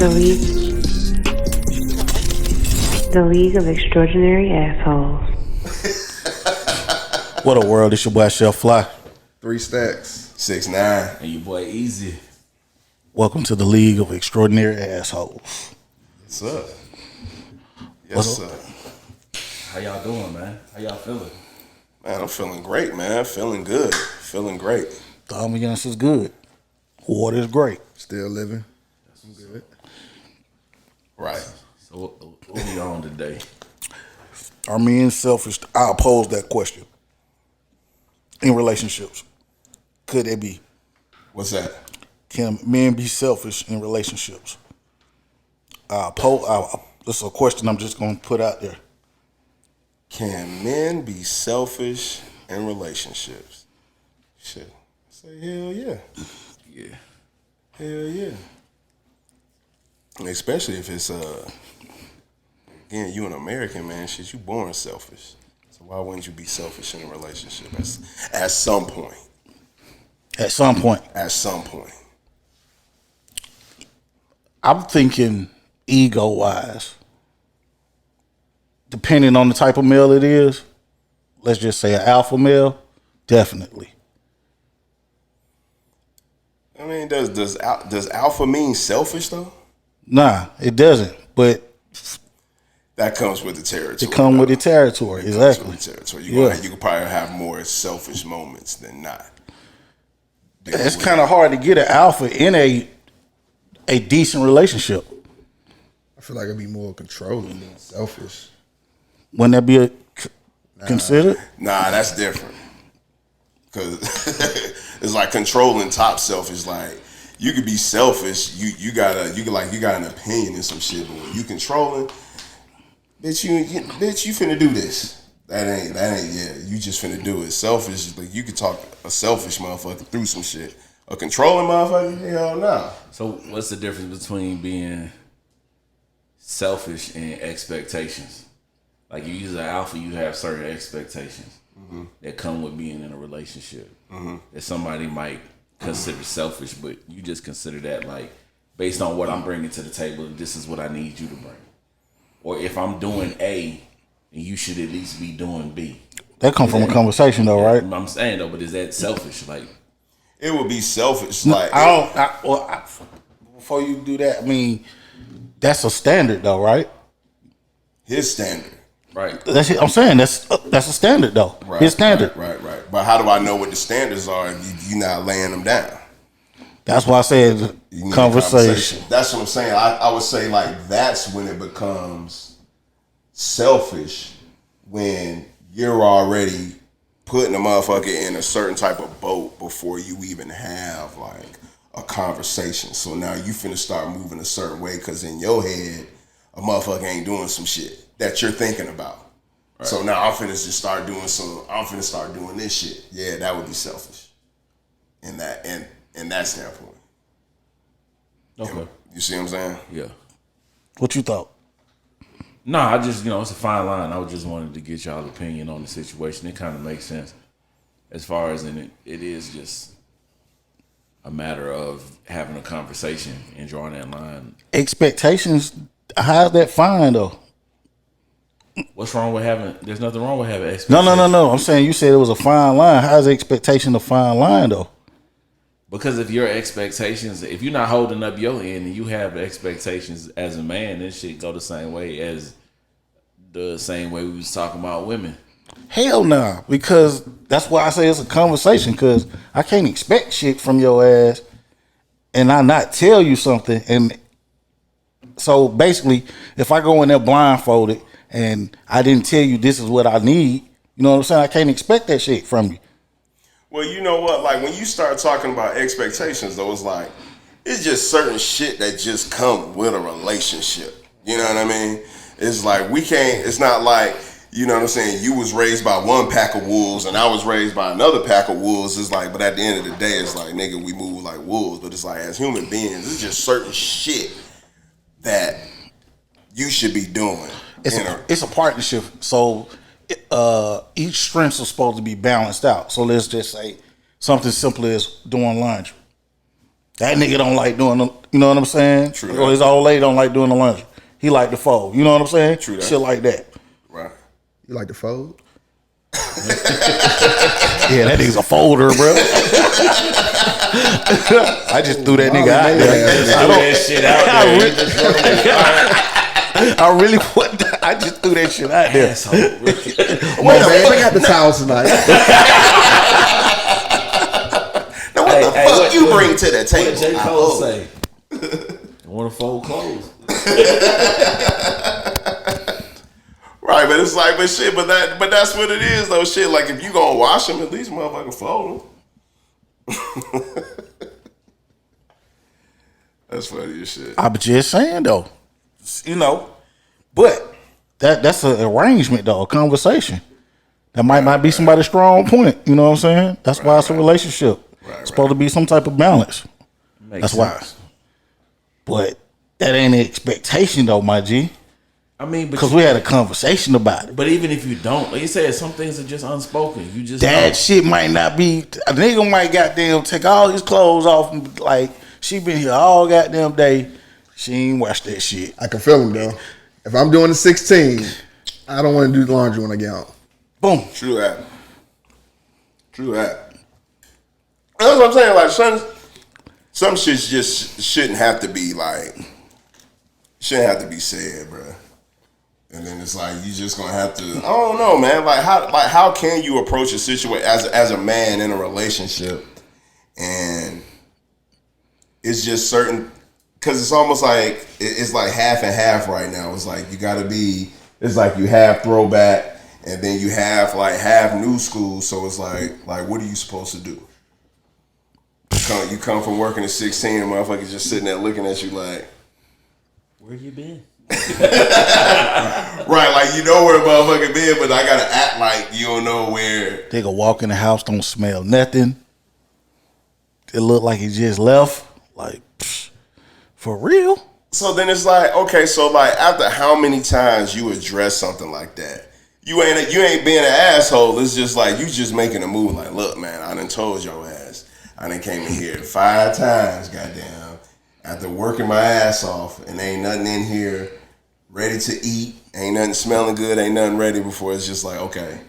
The League, the League of Extraordinary Assholes. What a world. It's your boy Chef Fly. 3 stacks. 6ix9ine. And your boy Easy. Welcome to the League of Extraordinary Assholes. What's up? What's Yes, up? sir. How y'all doing, man? How y'all feeling? Man, I'm feeling great, man. Feeling good. Feeling great. The ambiance is good. Water is great. Still living. I'm good. Right. So what we on today? Are men selfish? I'll pose that question. In relationships, could they be? What's that? Can men be selfish in relationships? This is a question I'm just going to put out there. Can men be selfish in relationships? Shit. Say hell yeah. Yeah. Hell yeah. Especially if it's again, you an American man, shit, you born selfish. So why wouldn't you be selfish in a relationship at some point? At some point. At some point. I'm thinking ego-wise. Depending on the type of male it is, let's just say an alpha male, definitely. I mean, does alpha mean selfish though? Nah, it doesn't. But That comes with the territory. it comes with the territory. It comes Exactly. with the territory. Yeah. You could probably have more selfish moments than not. It's kind of hard to get an alpha in a decent relationship. I feel like it'd be more controlling than selfish. Wouldn't that be considered? Nah, that's different. Cause it's like controlling top selfish. Like you could be selfish. You got an opinion and some shit, but when you controlling, bitch, you finna do this. That ain't yeah. You just finna do it. Selfish, like you could talk a selfish motherfucker through some shit. A controlling motherfucker, hell no. So what's the difference between being selfish and expectations? Like you use an alpha, you have certain expectations that come with being in a relationship that somebody might consider selfish, but you just consider that like based on what I'm bringing to the table, this is what I need you to bring. Or if I'm doing A, then you should at least be doing B. That come from a conversation though, right? I'm saying though, but is that selfish? Like It would be selfish. Like Before you do that, I mean, that's a standard though, right? his standard. right? That's it. I'm saying that's a standard though. Right, His standard. Right. But how do I know what the standards are if you're not laying them down? That's why I said You need a conversation. That's what I'm saying. I would say like that's when it becomes selfish, when you're already putting a motherfucker in a certain type of boat before you even have like a conversation. So now you finna start moving a certain way because in your head, a motherfucker ain't doing some shit that you're thinking about. Right. So now I'm finna start doing this shit. Yeah, that would be selfish. In that standpoint. Okay. You see what I'm saying? Yeah. What you thought? No, I just, it's a fine line. I just wanted to get y'all's opinion on the situation. It kind of makes sense as far as it is just a matter of having a conversation and drawing that line. Expectations, how's that fine though? What's wrong with there's nothing wrong with having expectations. No. I'm saying you said it was a fine line. How's expectation a fine line though? Because if your expectations, if you're not holding up your end and you have expectations as a man, this shit go the same way we was talking about women. Hell nah, because that's why I say it's a conversation, because I can't expect shit from your ass and I not tell you something. And so basically, if I go in there blindfolded and I didn't tell you this is what I need, you know what I'm saying? I can't expect that shit from you. Well, you know what? Like when you start talking about expectations, though, it's just certain shit that just come with a relationship. You know what I mean? It's like it's not like, you know what I'm saying, you was raised by one pack of wolves and I was raised by another pack of wolves. It's like, but at the end of the day, it's like, nigga, we move like wolves. But it's like, as human beings, it's just certain shit that you should be doing. It's a partnership. So each strengths are supposed to be balanced out. So let's just say something simple as doing laundry. That nigga don't like doing the, you know what I'm saying? True that. Or his old lady don't like doing the laundry. He like to fold. You know what I'm saying? True that. Shit like that. Right. You like to fold? Yeah, that nigga's a folder, bro. I just threw that nigga out there. I really put. I just threw that shit out there. Come on, man. Bring out the towels tonight. Now what the fuck you bring to the table? What J. Cole say? I want to fold clothes. Right, but it's like, but that's what it is though. Shit, like if you gonna wash them, at least motherfucking fold them. That's funny as shit. I'm just saying though, you know, but that's an arrangement though, a conversation. That might not be somebody's strong point. You know what I'm saying? That's why it's a relationship. It's supposed to be some type of balance. That's why. But that ain't an expectation though, my G. I mean, because we had a conversation about it. But even if you don't, like you said, some things are just unspoken. You just that shit might not be. A nigga might goddamn take all his clothes off and like she been here all goddamn day. She ain't washed that shit. I can feel him though. If I'm doing the 16, I don't want to do the laundry when I get home. Boom. True that. That's what I'm saying. Like some shit just shouldn't have to be like. Shouldn't have to be said, bro. And then it's like you just gonna have to. I don't know, man. Like how can you approach a situation as a man in a relationship, and it's just certain because it's almost like it's like half and half right now. It's like you gotta be. It's like you have throwback, and then you have like half new school. So it's like what are you supposed to do? You come from working at 16, and motherfuckers just sitting there looking at you like, where you been? Right, like you know where the motherfucker been, but I gotta act like you don't know where. They go walk in the house, don't smell nothing. It look like he just left. Like, psh, for real? So then it's like, okay, so like after how many times you address something like that, you ain't being an asshole. It's just like you just making a move. Like, look, man, I done told your ass. I done came in here 5 times, goddamn, after working my ass off, and ain't nothing in here ready to eat. Ain't nothing smelling good. Ain't nothing ready before. It's just like, okay.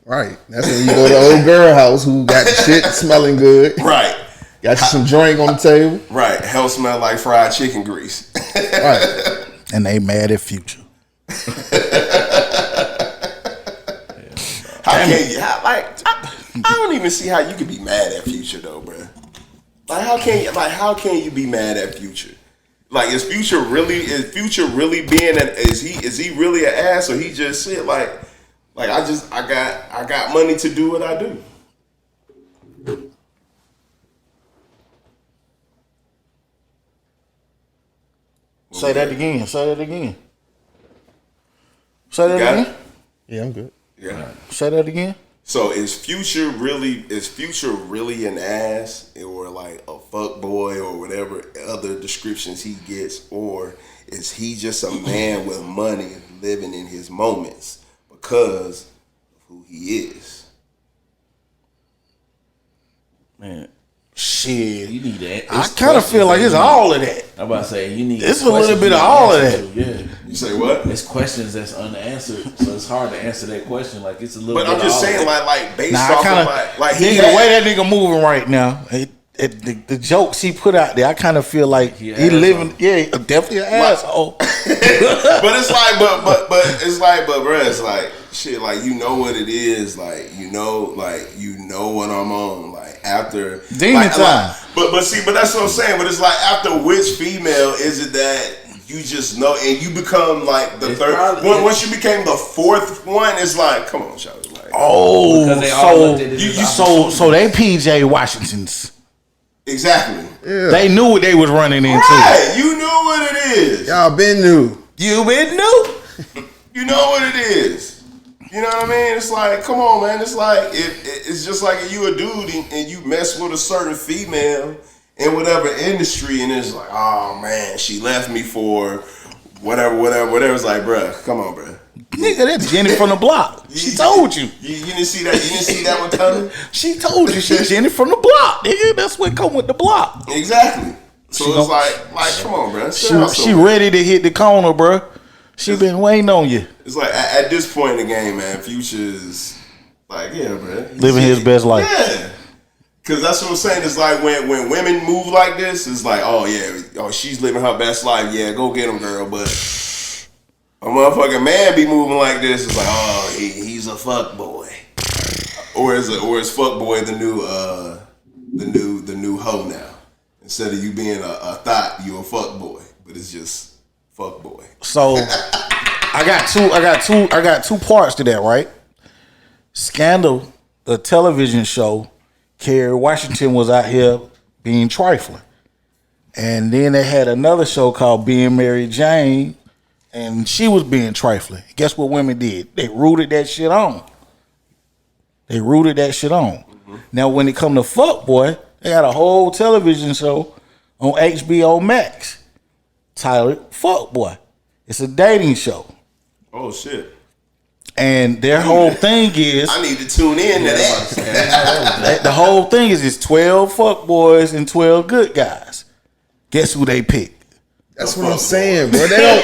Right. That's when you go to the old girl house who got the shit smelling good. Right. Got you some drink on the table. Right. Hell smell like fried chicken grease. Right. And they mad at Future. How can you? I don't even see how you can be mad at Future though, bro. Like how can you be mad at Future? Like is Future really being is he really an ass, or he just shit like I got money to do what I do. Say that again. Say that again. Say that again. Yeah, I'm good. Yeah. Say that again. So is Future really an ass, or like a fuck boy, or whatever other descriptions he gets, or is he just a man with money living in his moments because of who he is? Man, shit. you need that. I kind of feel like it's all of that. I'm about to say you need. It's a little bit of all of that. Yeah. You say what? It's questions that's unanswered, so it's hard to answer that question. Like it's a little. But bit I'm just of all saying, of that. like based Nah, off I kinda, of like he the way that nigga moving right now, the jokes he put out there, I kind of feel like he living, definitely an asshole. But it's like, but bro, it's like shit. Like you know what it is. Like you know what I'm on. Like after demon time. But that's what I'm saying. But it's like after which female is it that you just know, and you become like the third. Once you became the fourth one, it's like, come on, Charlie. Like, oh, because they all looked at it as so they PJ Washingtons. Exactly. Yeah. They knew what they was running into. Right. You knew what it is. Y'all been new. You been new. You know what it is. You know what I mean? It's like, come on, man. It's like it's just like if you a dude and you mess with a certain female in whatever industry, and it's like, oh man, she left me for whatever. It's like, bruh, come on, bruh. Nigga, that's Jenny from the block. She told you. You didn't see that. You didn't see that one coming. She told you she's Jenny from the block, nigga. That's what come with the block. Exactly. So it's like, come on, bruh. She ready to hit the corner, bruh. She been waiting on you. It's like at this point in the game, man, Future's like, yeah, bruh. Living his best life. Yeah. Cause that's what I'm saying. It's like when women move like this, it's like, oh yeah, she's living her best life. Yeah, go get him, girl. But a motherfucking man be moving like this, it's like, oh, he's a fuck boy, or is fuck boy the new hoe now? Instead of you being a thought, you a fuck boy, but it's just fuck boy. So I got two parts to that, right? Scandal, the television show. Kerry Washington was out here being trifling. And then they had another show called Being Mary Jane, and she was being trifling. Guess what women did? They rooted that shit on. Mm-hmm. Now, when it come to fuck boy, they got a whole television show on HBO Max titled Fuck Boy. It's a dating show. Oh, shit. And their whole thing is, I need to tune in to that. The whole thing is it's 12 fuck boys and 12 good guys. Guess who they pick? That's what I'm saying, bro. They don't.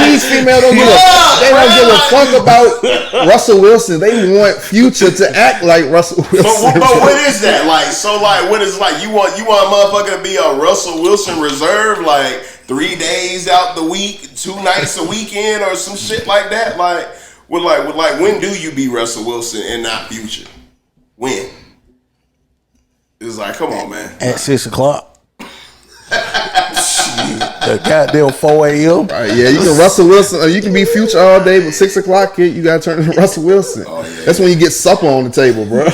These females don't give a fuck about Russell Wilson. They want Future to act like Russell Wilson. But what is that like? So like, what is like? You want a motherfucker to be a Russell Wilson reserve, like 3 days out the week, 2 nights a weekend, or some shit like that, like. With when do you be Russell Wilson and not Future? When? It's like, come on, man. At 6 o'clock. The goddamn 4 a.m. Right, yeah, you can Russell Wilson, or you can be Future all day, but 6 o'clock, kid, you gotta turn into Russell Wilson. Oh, yeah. That's when you get supper on the table, bro. You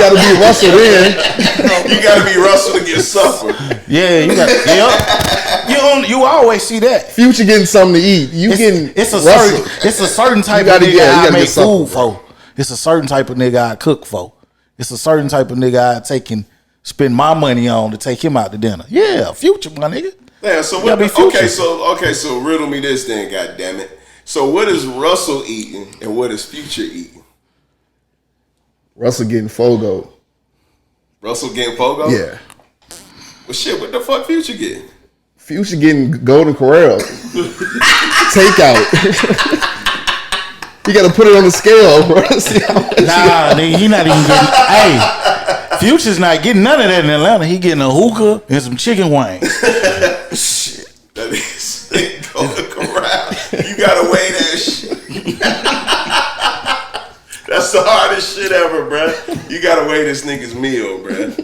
gotta be Russell then. You gotta be Russell to get supper. Yeah, you got. Yep. You always see that. Future getting something to eat. It's a certain type of nigga I make food for. It's a certain type of nigga I cook for. It's a certain type of nigga I take and spend my money on to take him out to dinner. Yeah, Future, my nigga. Yeah, so what? Okay, so riddle me this then, goddammit. So what is Russell eating and what is Future eating? Russell getting Fogo. Russell getting Fogo? Yeah. Well, shit, what the fuck Future getting? Future getting Golden Corral. Takeout. You gotta put it on the scale, bro. Nah, nigga, he not even getting. Hey, Future's not getting none of that in Atlanta. He getting a hookah and some chicken wings. Shit. That is Golden Corral. You gotta weigh that shit. That's the hardest shit ever, bruh. You gotta weigh this nigga's meal, bruh.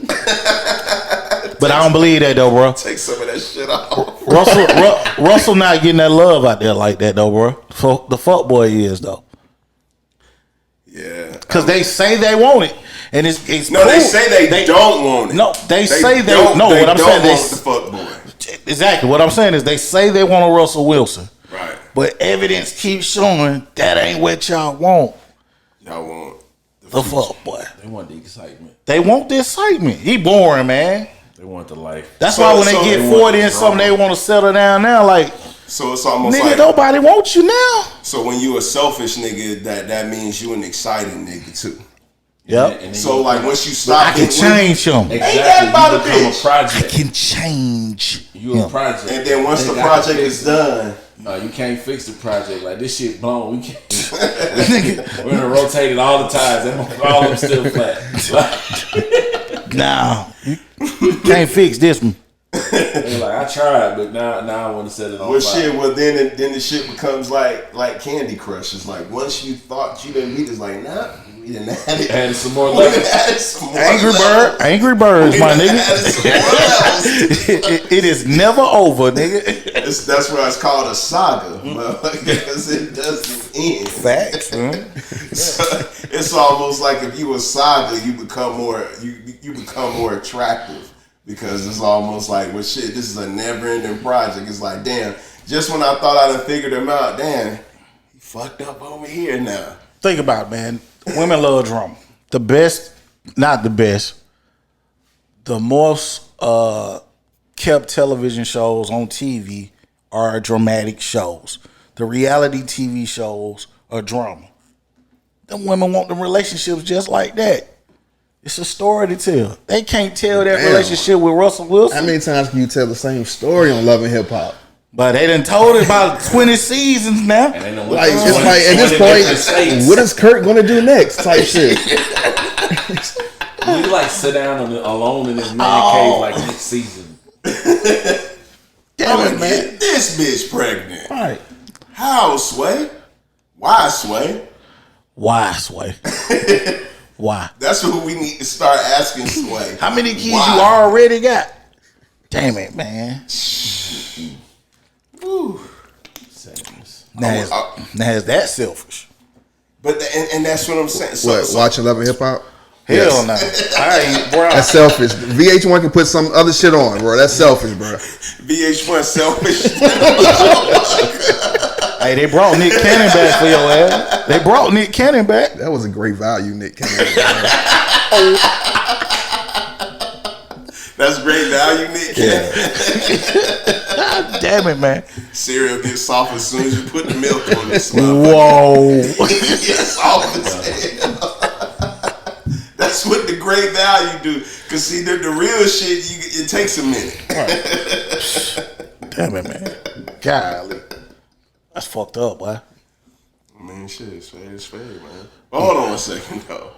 But I don't believe that though, bro. Take some of that shit off. Russell not getting that love out there like that though, bro. The fuck boy is though. Yeah. Because they say they want it, and it's no. cool. They say they don't want it. No, they say they don't. No, they what I'm saying want the fuck boy. Exactly. What I'm saying is they say they want a Russell Wilson, right? But evidence keeps showing that ain't what y'all want. Y'all want the fuck boy. They want the excitement. They want the excitement. He boring, man. They want the life. That's why when they get 40 and something, they want to settle down now. Like, so it's almost nigga, like nobody wants you now. So when you a selfish nigga, that means you an excited nigga too. Yep. So like once you stop, I can change him. Exactly. Ain't that about a bitch? I can change. You a project. And then once the project is done, you can't fix the project. Like this shit blown. We can't. We're gonna rotate it all the times. All of them still flat. Nah, you can't fix this one. Like I tried, but now I want to set it on fire. Shit. Well, then the shit becomes like Candy Crush. It's like once you thought you didn't beat, it's like nah, we didn't add it. Added some more levels. Angry Birds, my nigga. It is never over, nigga. That's why it's called a saga, because it doesn't end. Facts, man. So it's almost like if you a saga, you become more you become more attractive. Because it's almost like, well, shit, this is a never-ending project. It's like, damn, just when I thought I done figured him out, damn, he fucked up over here now. Think about it, man. Women love drama. The best, not the best, the most kept television shows on TV are dramatic shows. The reality TV shows are drama. Them women want them relationships just like that. It's a story to tell. They can't tell that relationship with Russell Wilson. How many times can you tell the same story on Love and Hip Hop? But they done told it about 20 seasons now. Like, it's like at this point, what is Kurt gonna do next? Type shit. We like sit down alone in this man cave like next season. Damn I'm it, gonna man. get this bitch pregnant. Right. How, Sway? Why, Sway? Why, Sway? Why? That's what we need to start asking Sway. How many kids Why? you already got? Damn it, man. Sadness. Now is that selfish? But and that's what I'm saying. What? Watching Love and Hip Hop? Hell no. I ain't, bro. That's selfish. VH1 can put some other shit on, bro. That's selfish, bro. VH1 selfish. Hey, they brought Nick Cannon back for your ass. They brought Nick Cannon back. That was a great value, Nick Cannon. That's great value, Nick. Yeah. God damn it, man. Cereal gets soft as soon as you put the milk on this. Whoa. It gets soft as hell. That's what the great value do. Cause see, the real shit, it takes a minute. Damn it, man. Golly. That's fucked up, boy. I mean, shit, it's fair, man. But hold on a second, though.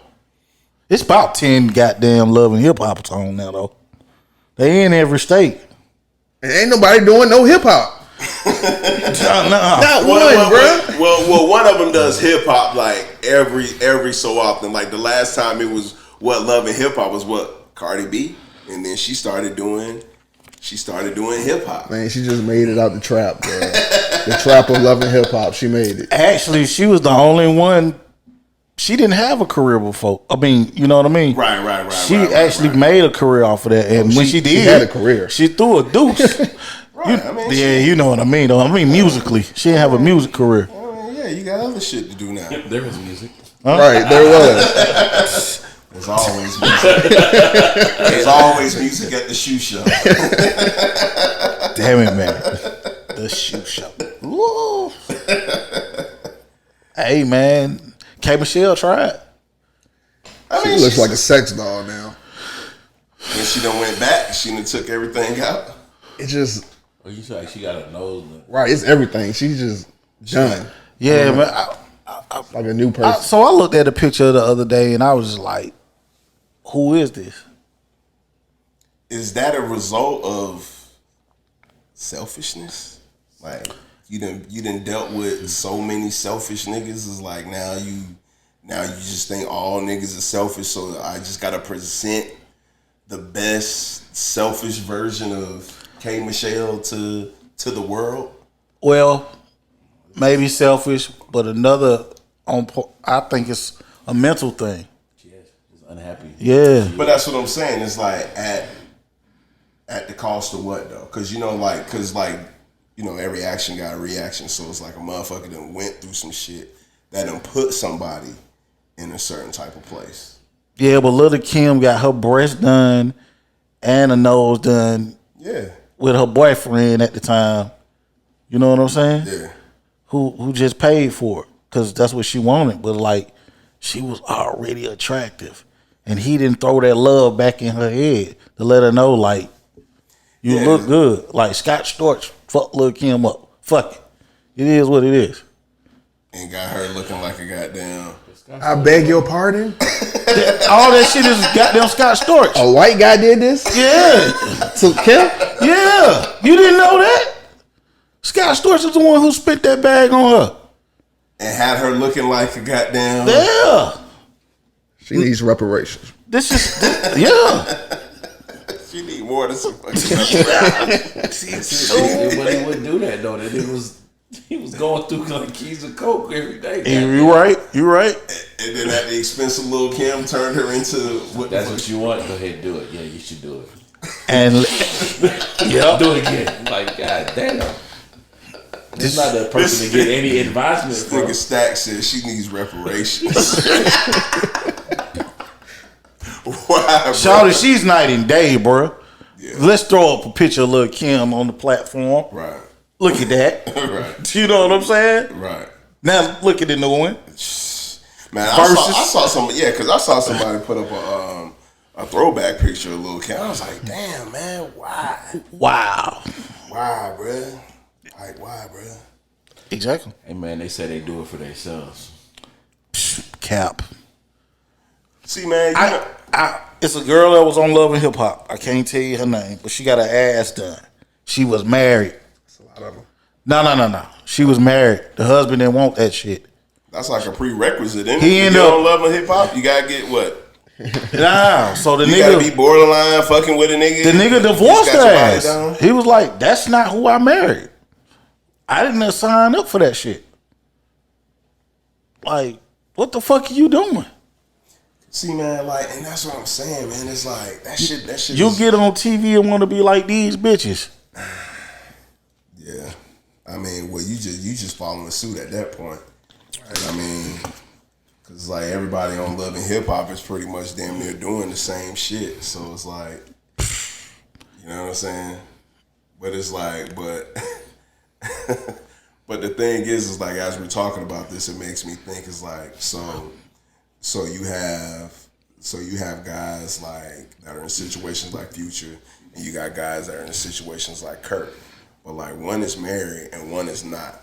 It's about 10 goddamn Love and Hip Hop on now, though. They in every state. And ain't nobody doing no hip hop. Not one, bro. Well, one of them does hip hop like every so often. Like the last time it was what Love and Hip Hop was what Cardi B, and then she started doing hip hop. Man, she just made it out the trap, bro. The trap of Love and Hip Hop. She made it. Actually, she was the only one. She didn't have a career before. I mean, you know what I mean? Right. She actually made a career off of that, and when she did, she had a career. She threw a deuce. You know what I mean, though. I mean, musically, she didn't have a music career. Yeah, you got other shit to do now. There was music. Huh? Right, there was. There's always music. There's always music at the shoe shop. Damn it, man. The shoe shop. Woo. Hey, man. K. Michelle tried. She looks like a sex doll now. When she done went back, she done took everything out. It just Oh, you feel like she got a nose. right. It's everything. She's just done. Yeah, man. Like a new person. So I looked at a picture the other day, and I was just like, who is this? Is that a result of selfishness? Like you done dealt with so many selfish niggas. Is like now you just think all niggas are selfish. So I just gotta present the best selfish version of K. Michelle to the world. Well, maybe selfish, but another I think it's a mental thing. Yes, just unhappy. Yeah. But that's what I'm saying. It's like at the cost of what though? Because every action got a reaction. So it's like a motherfucker that went through some shit that done put somebody in a certain type of place. Yeah, but Lil' Kim got her breast done and a nose done. Yeah. With her boyfriend at the time. You know what I'm saying? Yeah. Who just paid for it because that's what she wanted. But like, she was already attractive, and he didn't throw that love back in her head to let her know like, you look good. Like Scott Storch fucked Lil' Kim up. Fuck it. It is what it is. And got her looking like a goddamn. I beg your pardon. All that shit is goddamn Scott Storch. A white guy did this? Yeah. To Kim? Yeah. You didn't know that? Scott Storch is the one who spit that bag on her. And had her looking like a goddamn. Yeah. She needs reparations. This is, yeah. She need more than some fucking. But he wouldn't do that though. That nigga he was going through like keys of coke every day. You right. You right. And then at the expense of Lil' Kim turned her into what? That's what you want. Go ahead, do it. Yeah, you should do it. And yeah, Do it again. Like, god damn. This not the person to get any advisement This from. nigga Stack says she needs reparations. Why, bro? Shawty, she's night and day, bro. Yeah. Let's throw up a picture of Lil' Kim on the platform. Right. Look at that. Right. You know what I'm saying? Right. Now look at the new one. Man, I saw some. Yeah, because I saw somebody put up a throwback picture of Lil Kim. I was like, damn, man, why? Wow. Why, bruh? Like, why, bruh? Exactly. Hey man, they say they do it for themselves. Cap. See, man, It's a girl that was on Love and Hip Hop. I can't tell you her name, but she got her ass done. She was married. That's a lot of them. No. She was married. The husband didn't want that shit. that's like a prerequisite. Isn't He it? ended You up- don't love hip hop. You gotta get what? Nah, so the You gotta nigga, be borderline fucking with a nigga. the nigga You divorced just her got your body ass. down? He was like, "That's not who I married. I didn't sign up for that shit." Like, what the fuck are you doing? See, man, like, and that's what I'm saying, man. It's like that shit. You is- get on TV and want to be like these bitches. Yeah, I mean, well, you just following suit at that point. Right? I mean, because like everybody on Love and Hip Hop is pretty much damn near doing the same shit. So it's like, you know what I'm saying? But it's like, but the thing is like as we're talking about this, it makes me think it's like so you have guys like that are in situations like Future, and you got guys that are in situations like Kurt. But like one is married and one is not.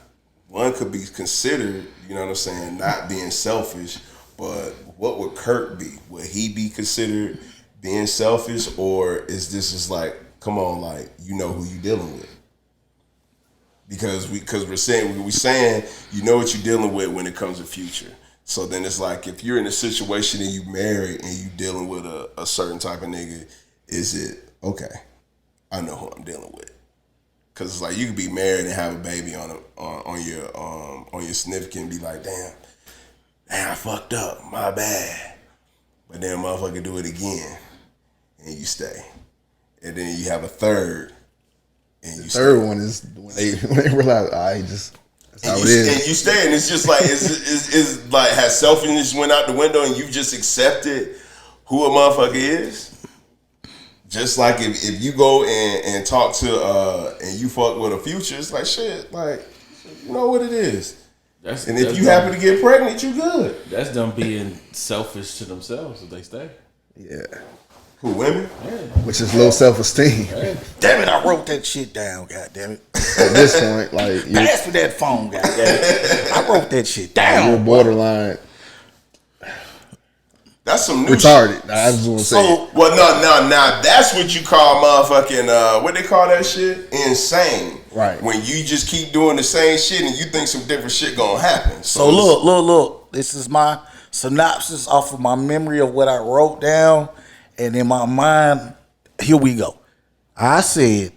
One could be considered, you know what I'm saying, not being selfish, but what would Kurt be? Would he be considered being selfish, or is this just like, come on, like, you know who you dealing with? Because we're saying you know what you're dealing with when it comes to Future. So then it's like if you're in a situation and you married and you dealing with a certain type of nigga, is it okay? I know who I'm dealing with. Cause it's like you could be married and have a baby on your significant and be like, damn, I fucked up, my bad. But then motherfucker do it again, and you stay, and then you have a third, and you stay. Third one is when they realize, that's how it is. And you stay, and it's just like it's like has selfishness went out the window, and you just accepted who a motherfucker is. Just like if you go and talk to and you fuck with a Future, it's like shit, like you know what it is. And if you happen to get pregnant, you good. That's them being selfish to themselves if they stay. Yeah. Who, women? Which is low self-esteem. Damn it, I wrote that shit down. God damn it. At this point, like Pass me that phone. God damn it. I wrote that shit you're down. borderline That's some new retarded. shit. I just want to say. So Well, no, that's what you call motherfucking what they call that shit? Insane. Right. When you just keep doing the same shit and you think some different shit gonna happen. So look. This is my synopsis off of my memory of what I wrote down, and in my mind, here we go. I said,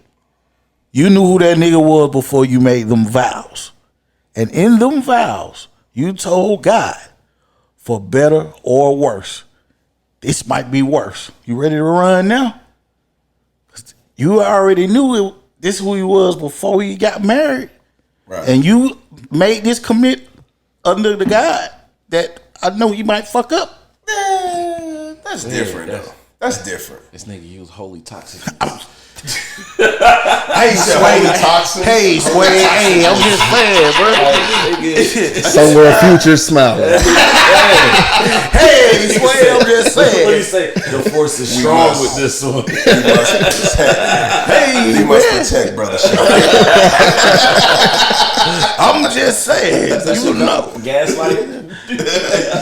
you knew who that nigga was before you made them vows, and in them vows, you told God, for better or worse, this might be worse. You ready to run now? You already knew this who he was before he got married. Right. And you made this commit under the God that I know you might fuck up. That's different though. That's different. This nigga use holy toxic. Hey, Sway. Toxin. Hey, Sway. Hey, I'm just saying, bro. Somewhere Future smiling. Hey, Sway, I'm just What do you saying. say? The force is strong must- with this one. Hey, You must man, protect brother shit. I'm just saying. You know. Gaslighting?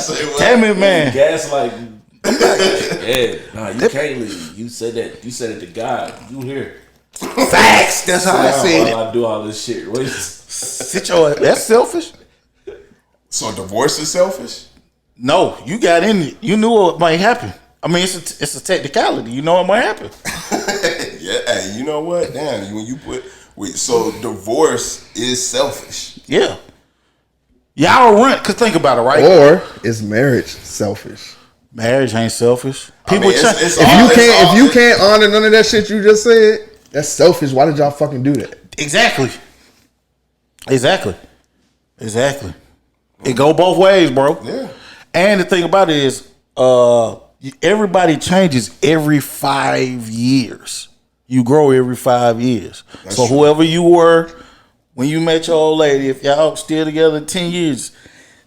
Say what? Damn it, man. Gaslighting. Yeah, nah, you can't leave. You said that. You said it to God. You here. Facts. That's how I said it. While I do all this shit. What is- Sit your. That's selfish. So divorce is selfish? No, you got in it. You knew what might happen. I mean, it's a technicality. You know what might happen. Yeah, hey, you know what? Damn, when you so divorce is selfish. Yeah. Y'all run. Cause think about it, right? Or is marriage selfish? Marriage ain't selfish. I mean, People it's change. If you can't honor none of that shit you just said, that's selfish. Why did y'all fucking do that? Exactly. It go both ways, bro. Yeah. And the thing about it is, everybody changes every 5 years. You grow every 5 years. So true. whoever you were when you met your old lady, if y'all still together 10 years,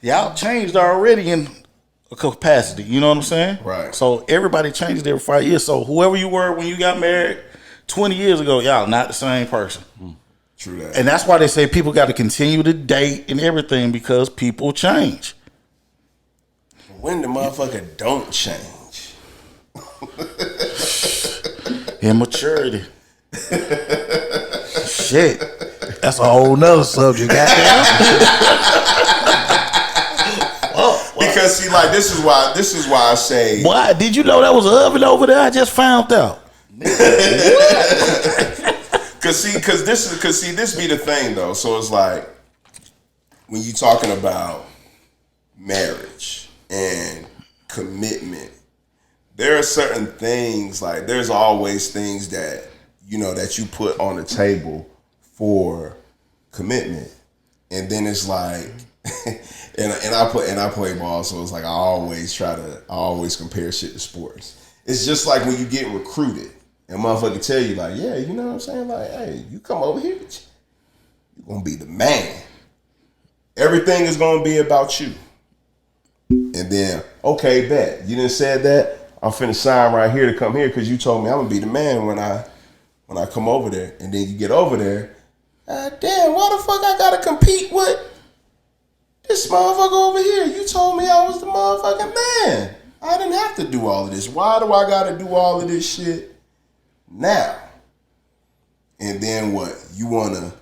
y'all changed already in a capacity. You know what I'm saying? Right. So everybody changes every 5 years. So whoever you were when you got married 20 years ago, y'all not the same person. True that. And that's why they say people got to continue to date and everything because people change. When the motherfucker don't change. Immaturity. Shit. That's a whole nother subject. Because see, like this is why I say. Why? Did you know that was an oven over there? I just found out. Cause this be the thing though. So it's like when you talking about marriage and commitment, there are certain things, like there's always things that that you put on the table for commitment, and then it's like, and I play ball, so it's like I always compare shit to sports. It's just like when you get recruited. And motherfucker tell you like, yeah, you know what I'm saying? Like, hey, you come over here, you're gonna be the man. Everything is gonna be about you. And then, okay, bet. You didn't say that. I'm finna sign right here to come here because you told me I'm gonna be the man when I come over there. And then you get over there, damn, why the fuck I gotta compete with this motherfucker over here? You told me I was the motherfucking man. I didn't have to do all of this. Why do I gotta do all of this shit now? And then what? You wanna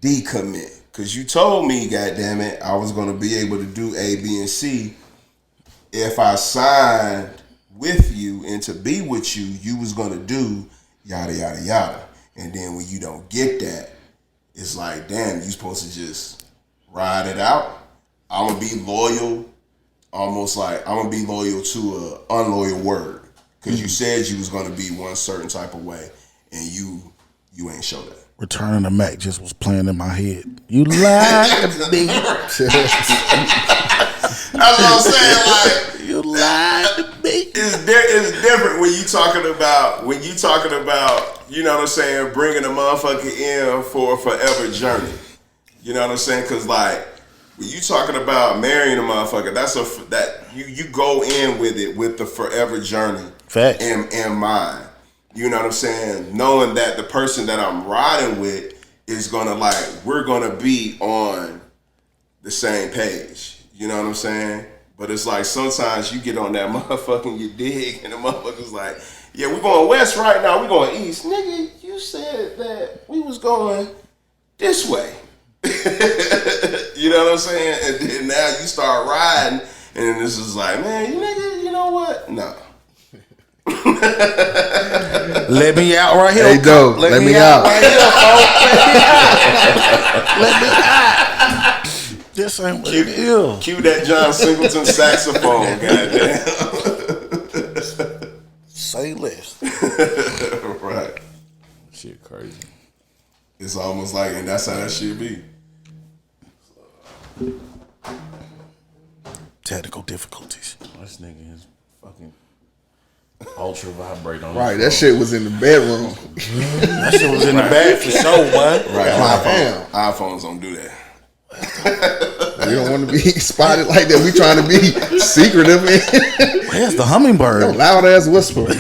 decommit because you told me, goddammit, I was gonna be able to do A, B, and C if I signed with you and to be with you. You was gonna do yada yada yada. And then when you don't get that, it's like, damn, you supposed to just ride it out. I'm gonna be loyal, almost like I'm gonna be loyal to a unloyal word. Because you said you was going to be one certain type of way, and you ain't show that. Return of the Mac just was playing in my head. You lied to me. That's what I'm saying. Like, you lied to me. It's different when you talking about you know what I'm saying, bringing a motherfucker in for a forever journey. You know what I'm saying? Because like when you talking about marrying a motherfucker, that you go in with it with the forever journey. Facts. In mind. You know what I'm saying? Knowing that the person that I'm riding with is gonna we're gonna be on the same page. You know what I'm saying? But it's like sometimes you get on that motherfucking you dig and the motherfucker's like, yeah, we're going west right now, we're going east. Nigga, you said that we was going this way. You know what I'm saying? And then now you start riding and then this is like, man, you know what? No. Let me out right here. Hey, Doe, let me out. Right here, folks. Let me out. This ain't what it is. Cue that John Singleton saxophone, goddamn. Say less. Right. Shit crazy. It's almost like, and that's how that shit be. Technical difficulties. This nigga is fucking ultra vibrate on. Right, that shit was in the bedroom. That shit was in the bag for sure, boy. Right. iPhones don't do that. You don't want to be spotted like that. We trying to be secretive, man. Where's the hummingbird? Loud ass whisper. When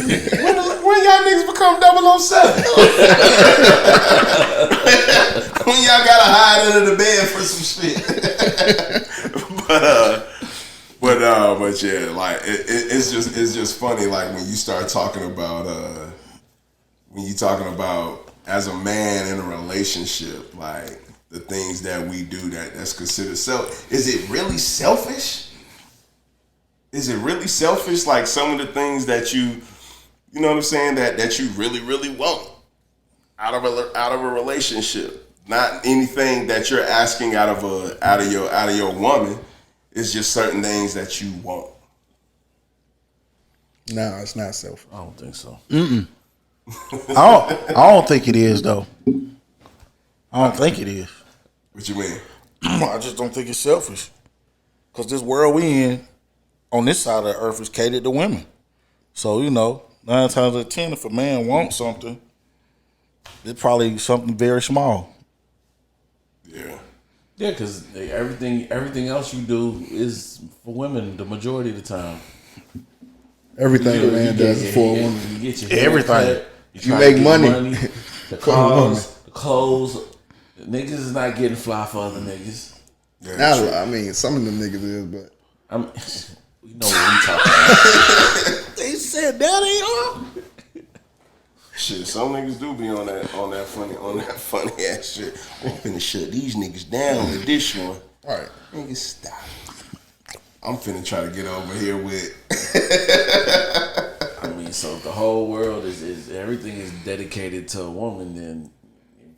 y'all niggas become 007? When y'all gotta hide under the bed for some shit. But yeah, like it's just funny. Like when you start talking about as a man in a relationship, like the things that we do that's considered self. Is it really selfish? Is it really selfish? Like some of the things that you know what I'm saying, that you really, really want out of a relationship. Not anything that you're asking out of your woman. It's just certain things that you want. No, it's not selfish. I don't think so. I don't think it is though. I don't think it is. What you mean? I just don't think it's selfish. Cause this world we in, on this side of the earth, is catered to women. So 9 times out of 10, if a man wants something, it's probably something very small. Yeah, because everything else you do is for women the majority of the time. Everything a man does is for a woman. You get your Everything. You make money. The cars, the clothes. Niggas is not getting fly for other niggas. I mean, some of them niggas is, but You know what we talking about. They said that ain't all. Shit, some niggas do be on that funny ass shit. I'm finna shut these niggas down with this one. all right. Niggas, stop. I'm finna try to get over here with. I mean, so if the whole world is everything is dedicated to a woman, then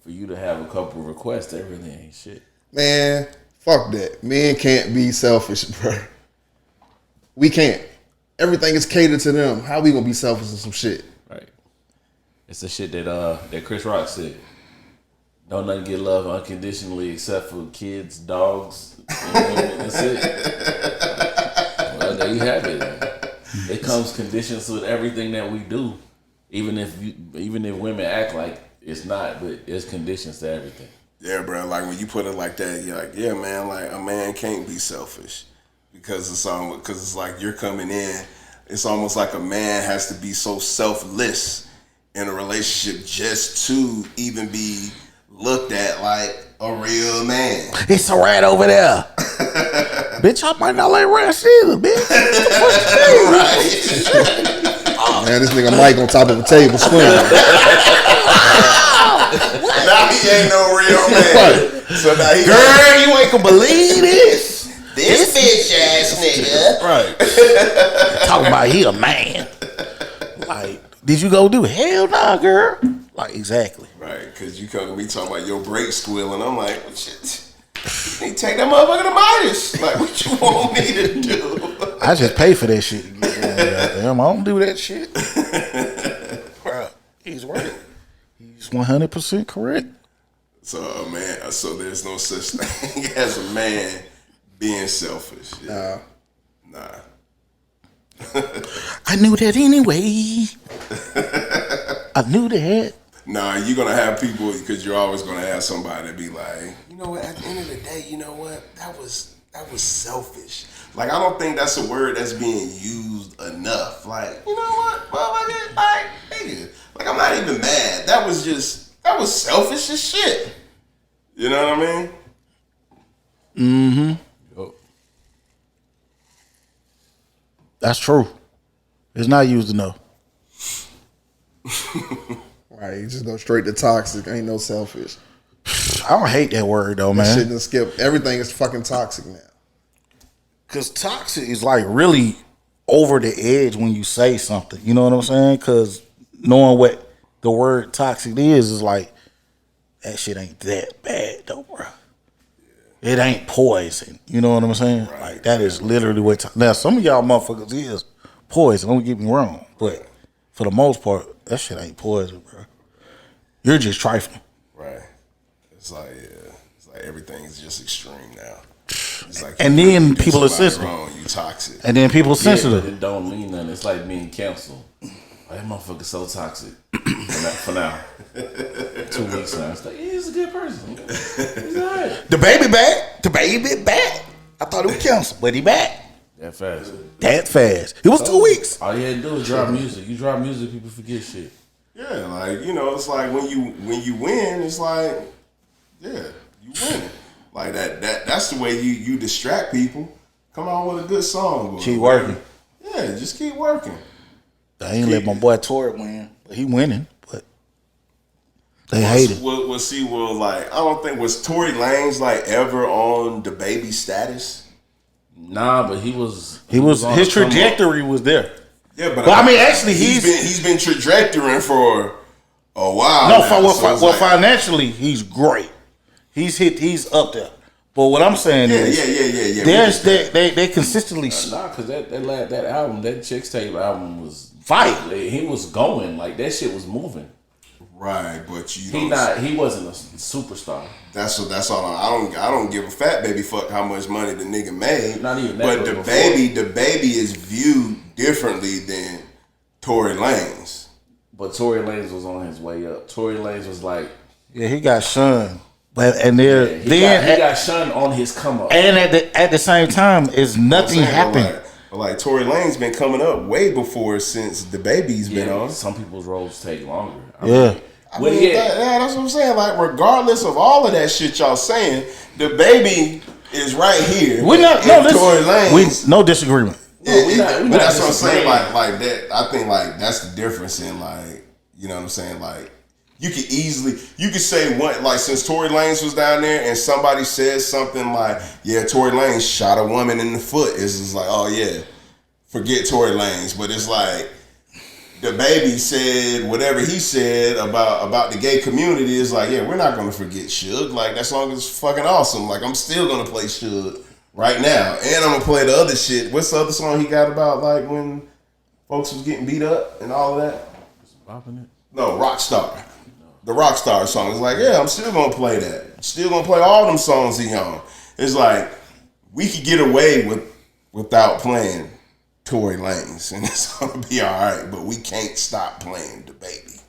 for you to have a couple of requests, that really ain't shit. Man, fuck that. Men can't be selfish, bro. We can't. Everything is catered to them. How we gonna be selfish in some shit? Right. It's the shit that Chris Rock said. Don't nothing get love unconditionally except for kids, dogs, and that's it. Well, there you have it. It comes conditions with everything that we do, even if women act like it's not, but it's conditions to everything. Yeah, bro. Like when you put it like that, you're like, yeah, man. Like a man can't be selfish because it's like you're coming in. It's almost like a man has to be so selfless in a relationship just to even be looked at like a real man. It's a rat over there. Bitch, I might not like rats either, bitch. Right. Man, this nigga Mike on top of a table swinging. Now he ain't no real man. So now he Girl, you ain't gonna believe this. this bitch ass nigga. Right. Talking about he a man. Like, did you go do? Hell nah, girl. Like, exactly. Right, because you come to me talking about your brake squealing. I'm like, what shit? You take that motherfucker to Midas. Like, what you want me to do? I just pay for that shit. Damn, I don't do that shit. Bro, he's right. He's 100% correct. So, man, so there's no such thing as a man being selfish. Yeah. Nah. I knew that anyway. I knew that. Nah, you're gonna have people because you're always gonna have somebody that be like, you know what? At the end of the day, you know what? That was selfish. Like I don't think that's a word that's being used enough. Like you know what? Motherfucker, like nigga, like I'm not even mad. That was selfish as shit. You know what I mean? Mm-hmm. Yo. That's true. It's not used enough. Right, you just go straight to toxic. Ain't no selfish. I don't hate that word though, That man. shit done skip. Everything is fucking toxic now. Cause toxic is like really over the edge when you say something. You know what I'm saying? Cause knowing what the word toxic is like that shit ain't that bad though, bro. It ain't poison. You know what I'm saying? Right. Like that is literally what. Now some of y'all motherfuckers is poison. Don't get me wrong, but for the most part, that shit ain't poison, bro. You're just trifling. Right. It's like everything is just extreme now. It's like And you then do people are somebody sensitive. wrong, you toxic. And then people Yeah, sensitive. but it don't mean nothing. It's like being canceled. Oh, that motherfucker's so toxic. For now. 2 weeks now. It's like, yeah, he's a good person. He's alright. The baby back. The baby back. I thought it was canceled, but he back. That fast. That fast. It was 2 weeks. All you had to do is drop music. You drop music, people forget shit. Yeah, like you know, it's like when you win, it's like, yeah, you win. Like that's the way you distract people. Come on with a good song. Keep working. Yeah, just keep working. I ain't let my boy Tory win, but he winning. But they hate it. Well, like I don't think was Tory Lanez like ever on the baby status. Nah, but he was on His the come up. trajectory was there. Yeah, but I mean, actually, he's been trajectorying for a while. No, now, so it's like- financially, he's great. He's up there. But what I'm saying is, they consistently Nah, cause that album, that Chicks Tape album was fight. He was going like that shit was moving. right, but He wasn't a superstar. That's all. I don't give a fat baby fuck how much money the nigga made. Not even that, But but the before. baby is viewed differently than Tory Lanez. But Tory Lanez was on his way up. Tory Lanez was like, Yeah, he got shunned. But and there He then got shunned on his come up. and at the same time, is nothing happened. Like Tory Lane's been coming up way before since the baby's been on. Some people's roles take longer. Yeah. I mean, that's what I'm saying. Like, regardless of all of that shit y'all saying, the baby is right here. We not Tory Lanez. no disagreement. Yeah, but that's what I'm saying. Like that. I think like that's the difference in like, you know what I'm saying. Like, you could say one, like, since Tory Lanez was down there and somebody says something like, yeah, Tory Lanez shot a woman in the foot. It's just like, oh yeah, forget Tory Lanez. But it's like, the baby said whatever he said about the gay community is like, yeah, we're not gonna forget Suge. Like, that song is fucking awesome. Like, I'm still gonna play Suge right now. And I'm gonna play the other shit. What's the other song he got about, like, when folks was getting beat up and all of that? Bopping it? No, Rockstar. The Rockstar song is like, yeah, I'm still gonna play that. Still gonna play all them songs he on. It's like, we could get away without playing Tory Lanez, and it's gonna be all right. But we can't stop playing the baby.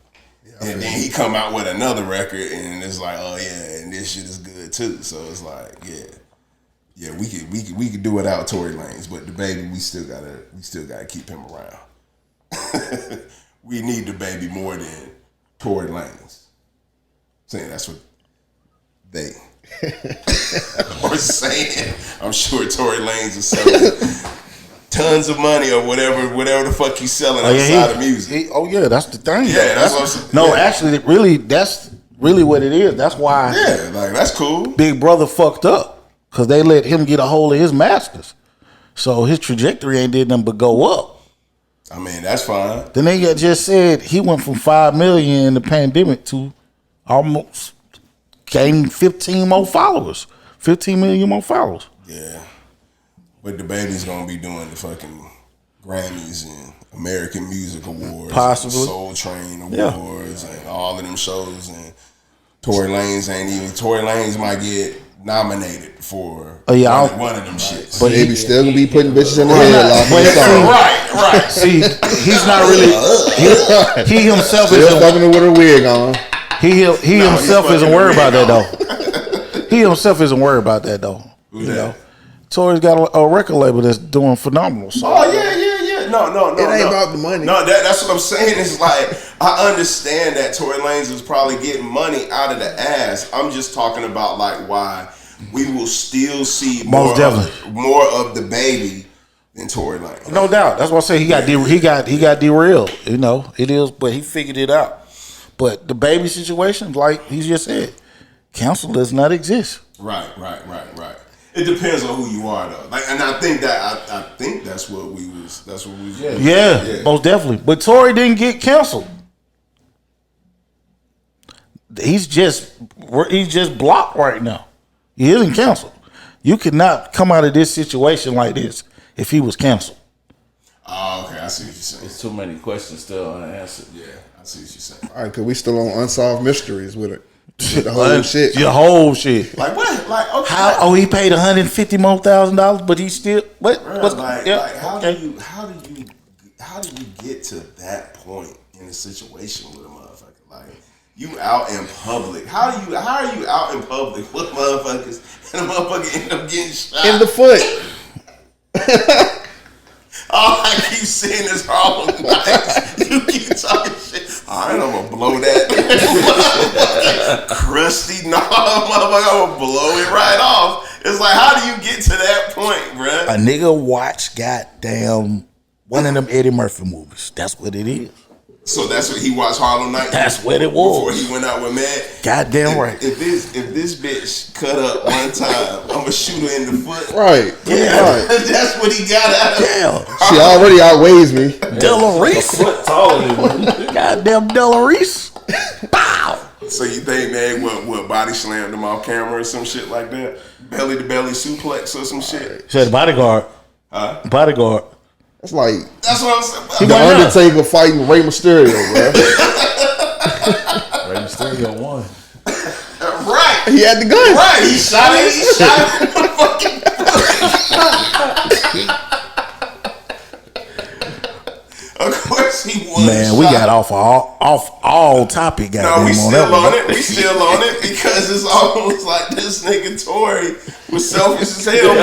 Yeah, and then he come out with another record, and it's like, oh yeah, and this shit is good too. So it's like, yeah, we could do without Tory Lanez, but the baby, we still gotta keep him around. We need the baby more than Tory Lanez. Saying that's what they are saying. I'm sure Tory Lanez is selling tons of money or whatever the fuck he's selling outside of music. That's the thing. Yeah, that's what I'm saying. No, actually, really, that's really what it is. That's why. Yeah, like, that's cool. Big Brother fucked up because they let him get a hold of his masters, so his trajectory ain't did nothing but go up. I mean, that's fine. Then they just said he went from 5 million in the pandemic to almost gained 15 more followers, 15 million more followers. Yeah. But the baby's gonna be doing the fucking Grammys and American Music Awards, possibly and Soul Train Awards, and all of them shows. And Tory Lanez might get nominated for one of them shits. But he still gonna be putting bitches in the head. Right. See, he's not really. He himself still fucking with a wig on. He himself isn't worried about that though. He himself isn't worried about that though. Who's that? Tory's got a record label that's doing phenomenal. So. Oh yeah. No. It ain't about the money. No, that's what I'm saying. It's like, I understand that Tory Lanez is probably getting money out of the ass. I'm just talking about like why we will still see more of the baby than Tory Lanez. No doubt. That's why I say he got derailed. You know, it is, but he figured it out. But the baby situation, like he just said, counsel does not exist. Right. It depends on who you are, though. Like, and I think that's what we was. Yeah, most definitely. But Tory didn't get canceled. He's just blocked right now. He isn't canceled. You could not come out of this situation like this if he was canceled. Oh, okay. I see what you're saying. There's too many questions still unanswered. Yeah, I see what you're saying. All right, because we still on Unsolved Mysteries with it. With the whole shit. The whole shit. Like what? Like, okay. How? Oh, he paid $150,000 more, but he still what? How do you get to that point in a situation with a motherfucker? Like, you out in public. How are you out in public with motherfuckers and a motherfucker end up getting shot in the foot? All I keep saying is Harlem Nights. You keep talking shit. All right, I'm gonna blow that crusty knob, motherfucker. I'm gonna blow it right off. It's like, how do you get to that point, bruh? A nigga watch goddamn one of them Eddie Murphy movies. That's what it is. So that's what he watched Harlem Nights. That's what it was before he went out with Mad. Goddamn right. If this bitch cut up one time, I'm gonna shoot her in the foot. Right. Yeah. Right. That's what he got out of. Damn. She already outweighs me. Della Reese. Foot taller than one. Goddamn Della Reese. Bow. So you think they what body slammed him off camera or some shit like that? Belly to belly suplex or some shit? Said bodyguard. Bodyguard. That's like that's what I'm saying. The Undertaker fighting Rey Mysterio, bro. Rey Mysterio won. Right. He had the gun. Right. He shot it in the fucking Of course he won. Man, we got off all topic. No, we goddamn, still on that it. We still on it because it's almost like this nigga Tory was selfish as hell, boy.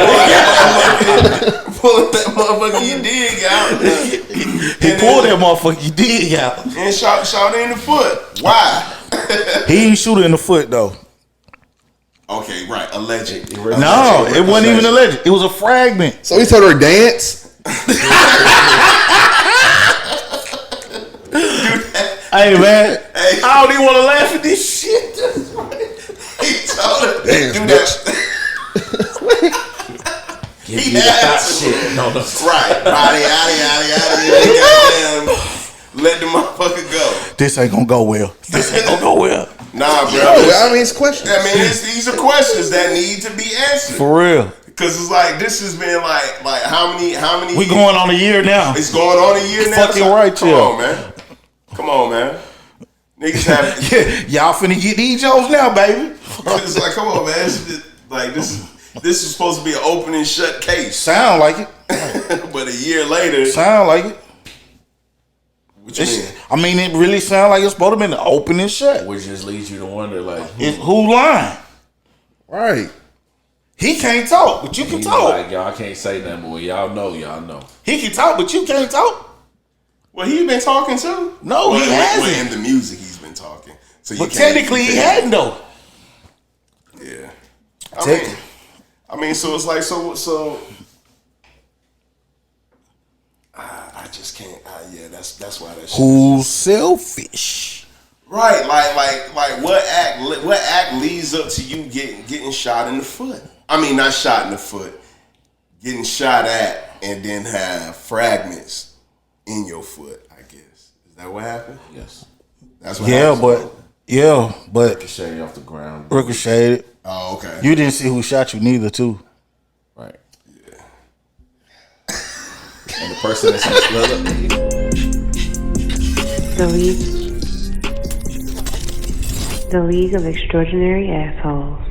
Pulling that motherfucker you dig out. He pulled that motherfucker you dig out. And shot her in the foot. Why? He didn't shoot her in the foot though. Okay, right. Alleged. No, it wasn't even alleged. It was a fragment. So he told her dance. Hey man, Hey. I don't even want to laugh at this shit. He told her Damn, do bitch. that. Give He me the had hot to. shit. No. Right. Body, goddamn. Let the motherfucker go. This ain't gonna go well. This ain't gonna go well. Nah, bro. No, I mean, it's questions. I mean, these are questions that need to be answered. For real. Because it's like this has been like how many? We going on a year now. It's going on a year now. Fucking right, Come chill. on, man. Come on, man. Niggas have. Y'all finna get these jokes now, baby. It's like, come on, man. This is supposed to be an open and shut case. Sound like it. But a year later, Sound like it. what you mean? I mean, it really sound like it's supposed to be an open and shut. Which just leads you to wonder, like, Who lying? Right. He can't talk, but you can he's talk. like, y'all can't say nothing, boy. Y'all know. He can talk, but you can't talk. Well, he been talking too. No, he hasn't. In the music, he's been talking. So you But can't- technically, you he can't- hadn't though. Yeah. Technically. I mean, so it's like, so. I just can't. Yeah, that's why that shit. Who's selfish? Right, like what act leads up to you getting shot in the foot? I mean, not shot in the foot, getting shot at, and then have fragments in your foot. I guess is that what happened? Yes. That's what happened. but Ricocheting off the ground. ricocheted. Oh, okay. You didn't see who shot you neither, too. Right. Yeah. And the person that's in the The League of Extraordinary Assholes.